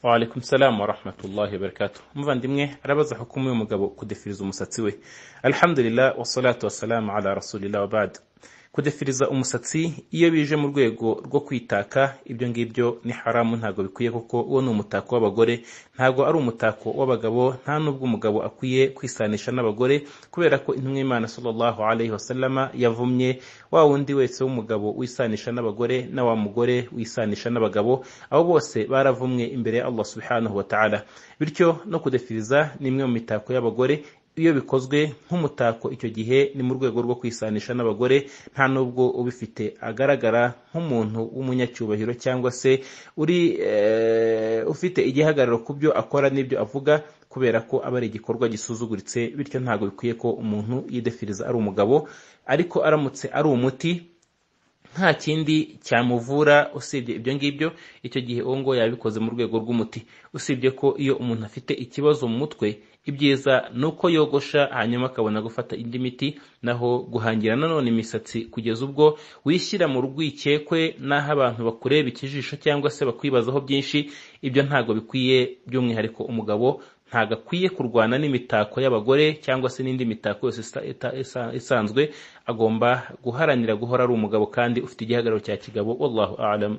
Wa alaikum salam wa rahmatullahi wa barakatuh. Muvandimwe arabaza hukumu y'umugabo kudefiriza umusatsi we. Alhamdulillah wassalatu wassalamu ala rasulillah wa ba'd. Kudefiriza umusatsi iyo bije mu rwego rwo kwitaka, ibyo ngibyo ni haramu, ntago bikwiye, kuko uwo ni umutako w'abagore, ntago ari umutako w'abagabo. Nta nubwo umugabo akwiye kwisanisha n'abagore, kubera ko intumwa y'Imana sallallahu alayhi wasallama yavumye wa wundi wese w'umugabo wisanisha n'abagore na wa mugore wisanisha n'abagabo, abo bose baravumwe imbere ya Allah subhanahu wa ta'ala. Bityo no kudefiriza ni imwe mu mitako y'abagore. Iyo bikozwe nk'umutako, icyo gihe ni mu rwego rwo kwisanisha n'abagore, nta nubwo ubifite agaragara nk'umuntu w'umunyacyubahiro cyangwa se ufite igihagararo ku byo akora n'ibyo avuga, kubera ko aba ari igikorwa gisuzuguritse. Bityo ntago bikwiye ko umuntu yidefiriza ari umugabo. Ariko aramutse ari umuti, nta kindi cyamuvura usibye ibyo ngibyo, icyo gihe uwo ngo yabikoze mu rwego rw'umuti. Usibye ko iyo umuntu afite ikibazo mu mutwe, ibyiza nuko yogosha hanyuma akabona gufata indi miti, naho guhangira nanone imisatsi kugeza ubwo wishyira mu rwikekwe n'aho abantu bakureba ikijisho cyangwa se bakwibazaho byinshi, ibyo ntago bikwiye. By'umwihariko umugabo ntago akwiye kurwana n'imitako y'abagore cyangwa se n'indi mitako yose isanzwe. Agomba guharanira guhora ari umugabo kandi ufite igihagararo cya kigabo. Wallahu a'lam.